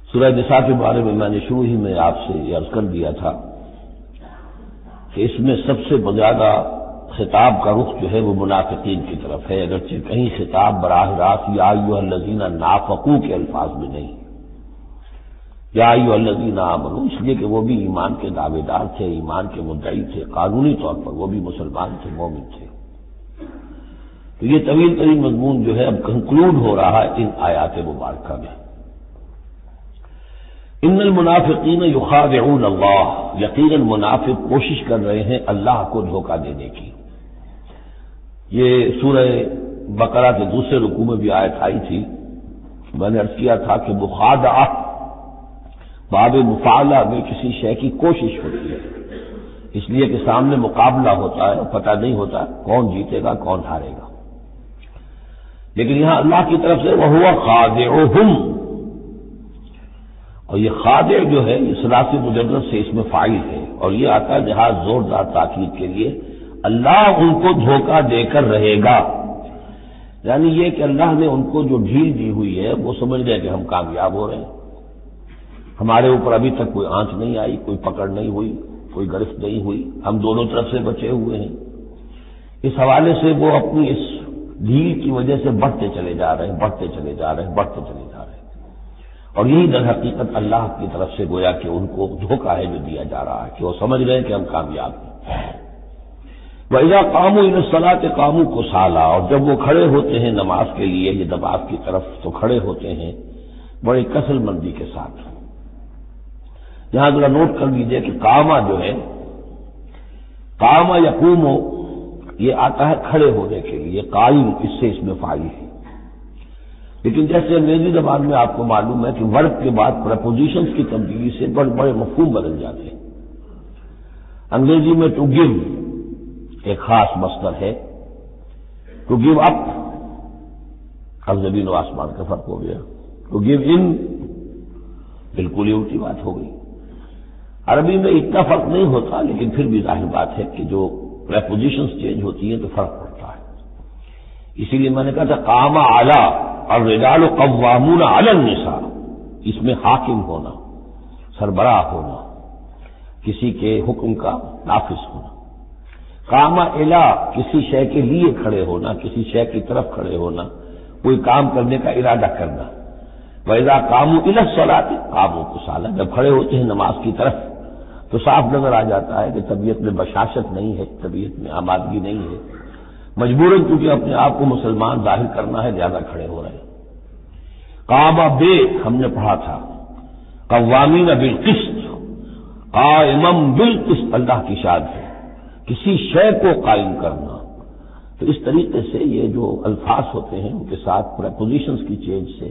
سورہ نساء کے بارے میں نے شروع ہی میں آپ سے یہ عرض کر دیا تھا کہ اس میں سب سے زیادہ خطاب کا رخ جو ہے وہ منافقین کی طرف ہے، اگرچہ کہیں خطاب براہ راست یا ایھا الذین نافقوا کے الفاظ میں نہیں، یا ایھا الذین آمنوا، اس لیے کہ وہ بھی ایمان کے دعوے دار تھے، ایمان کے مدعی تھے، قانونی طور پر وہ بھی مسلمان تھے، مومن تھے۔ تو یہ طویل ترین مضمون جو ہے اب کنکلوڈ ہو رہا ہے ان آیات مبارکہ میں۔ ان المنافقین یخادعون اللہ، یقیناً منافق کوشش کر رہے ہیں اللہ کو دھوکہ دینے کی۔ یہ سورہ بقرہ کے دوسرے رکوع میں بھی آیت آئی تھی، میں نے عرض کیا تھا کہ مخادعہ باب مفاعلہ میں کسی شے کی کوشش ہوتی ہے، اس لیے کہ سامنے مقابلہ ہوتا ہے، پتہ نہیں ہوتا کون جیتے گا کون ہارے گا، لیکن یہاں اللہ کی طرف سے وَهُوَ خَادِعُهُمْ، اور یہ خادع جو ہے یہ ثلاثی مجرد سے اس میں فاعل ہے، اور یہ آتا ہے جہاز زوردار تاکید کے لیے، اللہ ان کو دھوکہ دے کر رہے گا، یعنی یہ کہ اللہ نے ان کو جو ڈھیل دی ہوئی ہے وہ سمجھ رہے کہ ہم کامیاب ہو رہے ہیں، ہمارے اوپر ابھی تک کوئی آنچ نہیں آئی، کوئی پکڑ نہیں ہوئی، کوئی گرفت نہیں ہوئی، ہم دونوں طرف سے بچے ہوئے ہیں۔ اس حوالے سے وہ اپنی اس ڈھیل کی وجہ سے بڑھتے چلے جا رہے ہیں، بڑھتے چلے جا رہے ہیں، بڑھتے چلے جا رہے ہیں، اور یہی در حقیقت اللہ کی طرف سے گویا کہ ان کو دھوکہ ہے جو دیا جا رہا ہے کہ وہ سمجھ رہے ہیں کہ ہم کامیاب ہیں۔ وَإِذَا قَامُوا إِلَى الصَّلَاةِ قَامُوا كُسَالَىٰ، اور جب وہ کھڑے ہوتے ہیں نماز کے لیے، یہ نماز کی طرف تو کھڑے ہوتے ہیں بڑے کسل مندی کے ساتھ۔ یہاں ذرا نوٹ کر لیجئے کہ قامہ جو ہے، قامہ یقوم، یہ آتا ہے کھڑے ہونے کے لیے، قائم اس سے اس میں فاعل ہے، لیکن جیسے انگریزی زبان میں آپ کو معلوم ہے کہ ورب کے بعد پریپوزیشنز کی تبدیلی سے بڑے بڑے مفہوم بدل جاتے ہیں۔ انگریزی میں ٹو گیو ایک خاص مصدر ہے، ٹو گیو اپ، اب زمین و آسمان کا فرق ہو گیا، ٹو گیو ان بالکل ہی الٹی بات ہو گئی۔ عربی میں اتنا فرق نہیں ہوتا، لیکن پھر بھی ظاہر بات ہے کہ جو پریپوزیشنز چینج ہوتی ہیں تو فرق پڑتا ہے، اسی لیے میں نے کہا تھا قام اعلی الرجال قوامون علی النساء، اس میں حاکم ہونا، سربراہ ہونا، کسی کے حکم کا نافذ ہونا۔ قام الی کسی شے کے لیے کھڑے ہونا، کسی شے کی طرف کھڑے ہونا، کوئی کام کرنے کا ارادہ کرنا۔ وَإِذَا قَامُوا إِلَى الصَّلَاةِ قَامُوا كُسَالَىٰ، جب کھڑے ہوتے ہیں نماز کی طرف تو صاف نظر آ جاتا ہے کہ طبیعت میں بشاشت نہیں ہے، طبیعت میں آمادگی نہیں ہے، مجبوراً کیونکہ اپنے آپ کو مسلمان ظاہر کرنا ہے لہذا کھڑے ہو رہے ہیں۔ قام بے ہم نے پڑھا تھا، قوامین بالقسط، قائما بالقسط، اللہ کی شان ہے کسی شے کو قائم کرنا۔ تو اس طریقے سے یہ جو الفاظ ہوتے ہیں ان کے ساتھ پریپوزیشنز کی چینج سے،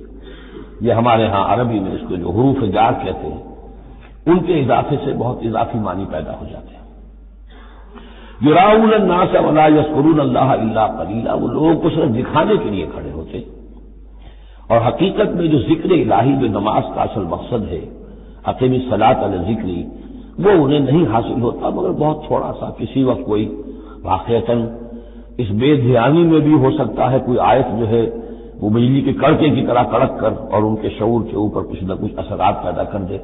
یہ ہمارے ہاں عربی میں اس کو جو حروف جار کہتے ہیں، ان کے اضافے سے بہت اضافی معنی پیدا ہو جاتے ہیں۔ یراؤون الناس ولا یذکرون اللہ الا قلیلا، وہ لوگوں کو صرف دکھانے کے لیے کھڑے ہوتے، اور حقیقت میں جو ذکر الہی جو نماز کا اصل مقصد ہے، اقیم الصلاۃ علی ذکری، وہ انہیں نہیں حاصل ہوتا، مگر بہت تھوڑا سا کسی وقت کوئی واقعتاً اس بے دھیانی میں بھی ہو سکتا ہے کوئی آیت جو ہے وہ بجلی کے کڑکے کی طرح کڑک کر اور ان کے شعور کے اوپر کچھ نہ کچھ اثرات پیدا کر دے،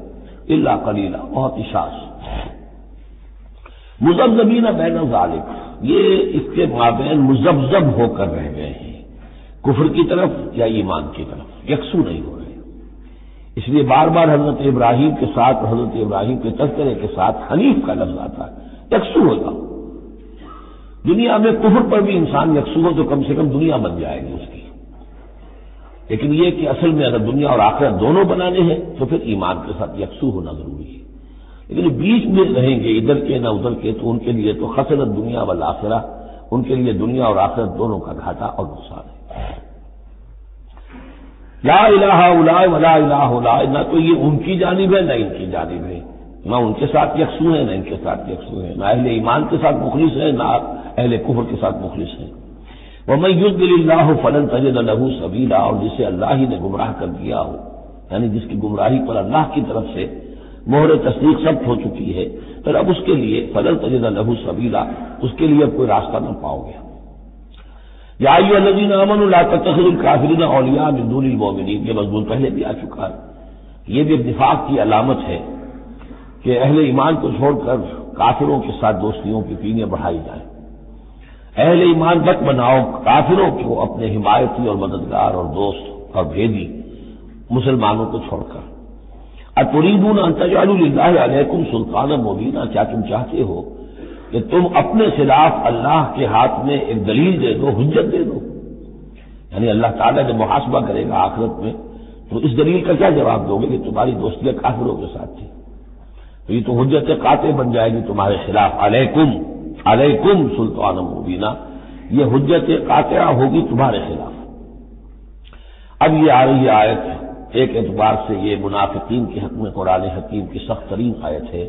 الا قلیلا، بہت ہی شاذ۔ مذبذبین بین ذالک، یہ اس کے مابین مذبذب ہو کر رہ گئے ہیں، کفر کی طرف یا ایمان کی طرف، یکسو نہیں ہو رہے۔ اس لیے بار بار حضرت ابراہیم کے ساتھ اور حضرت ابراہیم کے تذکرے کے ساتھ حنیف کا لفظ آتا ہے، یکسو ہوگا۔ دنیا میں کفر پر بھی انسان یکسو ہو تو کم سے کم دنیا بن جائے گی اس کی، لیکن یہ کہ اصل میں اگر دنیا اور آخرت دونوں بنانے ہیں تو پھر ایمان کے ساتھ یکسو ہونا ضروری ہے، لیکن بیچ میں رہیں گے ادھر کے نہ ادھر کے تو ان کے لیے تو خسرت دنیا والآخرہ، ان کے لیے دنیا اور آخرت دونوں کا گھاٹا اور نقصان ہے۔ لا الہ الا ولا الہ الا، نہ تو یہ ان کی جانب ہے نہ ان کی جانب ہے، نہ ان کے ساتھ یکسو ہے نہ ان کے ساتھ یکسو ہے، نہ اہل ایمان کے ساتھ مخلص ہے نہ اہل کفر کے ساتھ مخلص ہے۔ وَمَن يُضْلِلِ اللَّهُ فَلَن تَجِدَ لَهُ سَبِيلًا، اور جسے اللہ ہی نے گمراہ کر دیا ہو، یعنی جس کی گمراہی پر اللہ کی طرف سے مہر تصدیق ثبت ہو چکی ہے، پھر اب اس کے لیے فَلَن تَجِدَ لَهُ سَبِيلًا، اس کے لیے اب کوئی راستہ نہ پاؤ گے۔ یا ایھا الذین آمنوا لا تتخذوا الکافرین اولیاء من دون المؤمنین، یہ مضمون پہلے بھی آ چکا ہے یہ بھی ایک نفاق کی علامت ہے کہ اہل ایمان کو چھوڑ کر کافروں کے ساتھ دوستیوں کی پینیاں بڑھائی جائیں. اہل ایمان مت بناؤ کافروں کو اپنے حمایتی اور مددگار اور دوست اور بھیدی مسلمانوں کو چھوڑ کر. اتریدون ان تجعلوا للہ علیکم سلطانا مبینا، کیا تم چاہتے ہو کہ تم اپنے خلاف اللہ کے ہاتھ میں ایک دلیل دے دو، حجت دے دو؟ یعنی اللہ تعالیٰ جب محاسبہ کرے گا آخرت میں تو اس دلیل کا کیا جواب دو گے کہ تمہاری دوستیاں کافروں کے ساتھ تھی؟ تو یہ تو حجت قاطع بن جائے گی تمہارے خلاف. علیکم سلطان مبینہ، یہ حجت قاطعہ ہوگی تمہارے خلاف. اب یہ آ رہی آیت ایک اعتبار سے یہ منافقین کے حق میں قرآن حکیم کی سخت ترین آیت ہے،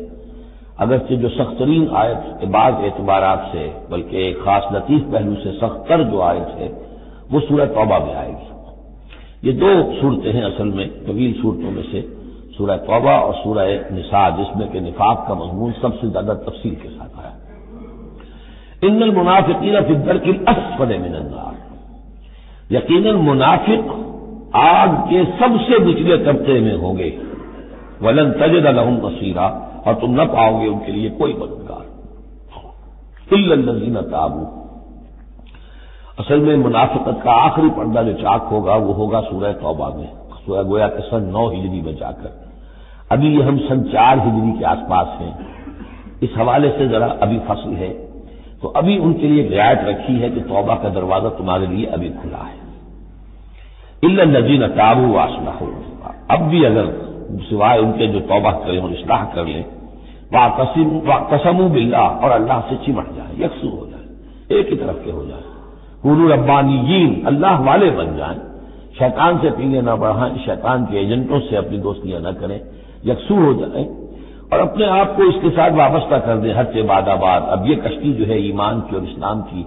اگرچہ جو سخت ترین آیت بعض اعتبارات سے بلکہ ایک خاص لطیف پہلو سے سخت تر جو آیت ہے وہ سورہ توبہ میں آئے گی. یہ دو صورتیں ہیں اصل میں طویل صورتوں میں سے، سورہ توبہ اور سورہ نساء، جس میں کہ نفاق کا مضمون سب سے زیادہ تفصیل کے ساتھ آیا. ان المنافقین فی الدرک الاسفل من النار، یقیناً منافق آگ کے سب سے نچلے طبقے میں ہوں گے. ولن تجد لهم نصیرا، اور تم نہ پاؤ گے ان کے لیے کوئی مددگار. الا الذین تابوا، اصل میں منافقت کا آخری پردہ جو چاک ہوگا وہ ہوگا سورہ توبہ میں، سورہ گویا کہ سن 9 ہجری میں جا کر. ابھی یہ ہم سن 4 ہجری کے آس پاس ہیں، اس حوالے سے ذرا ابھی فصل ہے، تو ابھی ان کے لیے رعایت رکھی ہے کہ توبہ کا دروازہ تمہارے لیے ابھی کھلا ہے. الا الذین تابوا واصلحوا، اب بھی اگر سوائے ان کے جو توبہ کریں اور اصلاح کر لیں، واعتصموا باللہ، اور اللہ سے چمٹ جائیں، یکسو ہو جائیں، ایک ہی طرف کے ہو جائیں. کونوا ربانیین، اللہ والے بن جائیں، شیطان سے پینے نہ بڑھائیں، شیطان کے ایجنٹوں سے اپنی دوستیاں نہ کریں، یکسو ہو جائیں اور اپنے آپ کو اس کے ساتھ وابستہ کر دیں ہر بعد آباد. اب یہ کشتی جو ہے ایمان کی اور اسلام کی،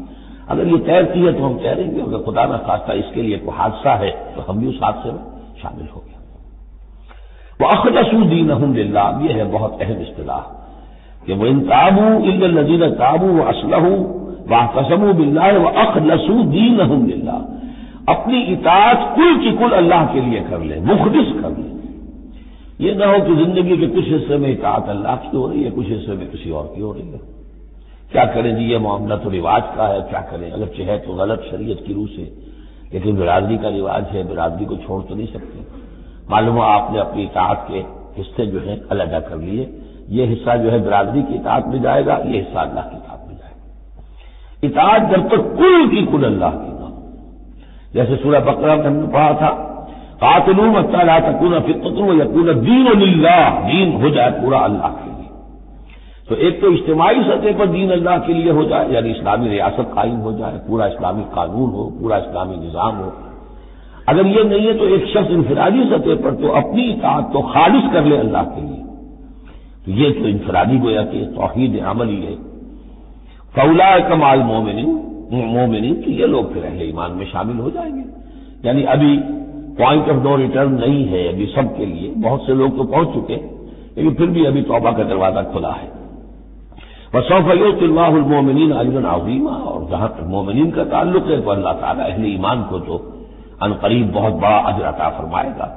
اگر یہ تیرتی ہے تو ہم تیریں گے، اگر خدا نہ خواستہ اس کے لیے کوئی حادثہ ہے تو ہم بھی اس حادثے میں شامل ہو گئے. وَأَخْلَصُوا دِينَهُمْ لِلَّهِ، یہ ہے بہت اہم اصطلاح کہ وَإِن تَابُوا إِلَّا الَّذِينَ تَابُوا وَأَصْلَحُوا وَاعْتَصَمُوا بِاللَّهِ وَأَخْلَصُوا دِينَهُمْ لِلَّهِ، اپنی اطاعت کل کی کل اللہ کے لیے کر لیں، مخلص کر لیں. یہ نہ ہو کہ زندگی کے کچھ حصے میں اطاعت اللہ کی ہو رہی ہے، کچھ حصے میں کسی اور کی ہو رہی ہے. کیا کریں جی، یہ معاملہ تو رواج کا ہے، کیا کریں، اگرچہ ہے تو غلط شریعت کی روح سے، لیکن برادری کا رواج ہے، برادری کو چھوڑ تو نہیں سکتے. معلوم ہو آپ نے اپنی اطاعت کے حصے جو ہیں علیحدہ کر لیے، یہ حصہ جو ہے برادری کی اطاعت میں جائے گا، یہ حصہ اللہ کی اطاعت میں جائے گا. اطاعت جب تک کل کی کل اللہ کی نہ ہو، جیسے سورہ بقرہ میں ہم نے پڑھا تھا قاتلوا حتی لا تکون فتنۃ ویکون الدین للہ، دین ہو جائے پورا اللہ کے لیے. تو ایک تو اجتماعی سطح پر دین اللہ کے لیے ہو جائے، یعنی اسلامی ریاست قائم ہو جائے، پورا اسلامی قانون ہو، پورا اسلامی نظام ہو. اگر یہ نہیں ہے تو ایک شخص انفرادی سطح پر تو اپنی اطاعت تو خالص کر لے اللہ کے لیے. تو یہ تو انفرادی گویا کہ توحید عملی ہے. فاولئک مع المؤمنین، تو یہ لوگ پھر اہل ایمان میں شامل ہو جائیں گے. یعنی ابھی پوائنٹ آف نو ریٹرن نہیں ہے ابھی سب کے لیے، بہت سے لوگ تو پہنچ چکے، لیکن پھر بھی ابھی توبہ کا دروازہ کھلا ہے. وسوف یؤتی اللہ المؤمنین اجرا عظیما، اور جہاں تک مومنین کا تعلق ہے تو اللہ تعالیٰ اہل ایمان کو تو ان قریب بہت بڑا اجر عطا فرمائے گا.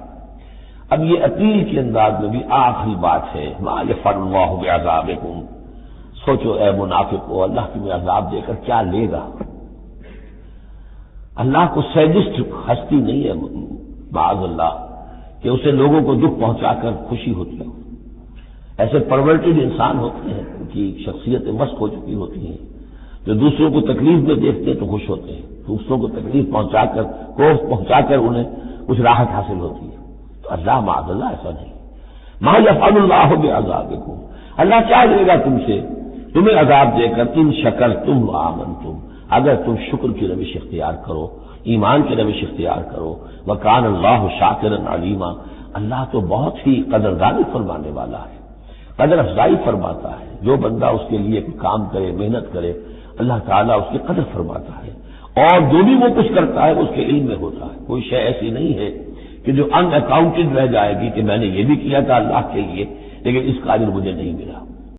اب یہ اپیل کے انداز میں بھی آخری بات ہے، ما یفعل اللہ بعذابکم، سوچو اے منافقو، اللہ تمہیں عذاب دے کر کیا لے گا. اللہ کو سیڈسٹ ہستی نہیں ہے معاذ اللہ کہ اسے لوگوں کو دکھ پہنچا کر خوشی ہوتی ہے. ایسے پرورٹڈ انسان ہوتے ہیں، ان کی شخصیتیں مست ہو چکی ہوتی ہیں، جو دوسروں کو تکلیف میں دیکھتے ہیں تو خوش ہوتے ہیں، دوسروں کو تکلیف پہنچا کر کوف پہنچا کر انہیں کچھ راحت حاصل ہوتی ہے. تو اللہ معاذ اللہ ایسا نہیں. ما یفعل اللہ بعذابکم، اللہ کیا دے گا تم سے، تمہیں عذاب دے کر، ان شکرتم وآمنتم، اگر تم شکر کی روش اختیار کرو، ایمان کی روش اختیار کرو. وکان اللہ شاکرا علیما، اللہ تو بہت ہی قدردانی فرمانے والا ہے، قدر افزائی فرماتا ہے. جو بندہ اس کے لیے کام کرے، محنت کرے، اللہ تعالیٰ اس کی قدر فرماتا ہے. اور جو بھی وہ کچھ کرتا ہے اس کے علم میں ہوتا ہے. کوئی شے ایسی نہیں ہے کہ جو ان اکاؤنٹڈ رہ جائے گی کہ میں نے یہ بھی کیا تھا اللہ کے لیے لیکن اس کا اجر مجھے نہیں ملا.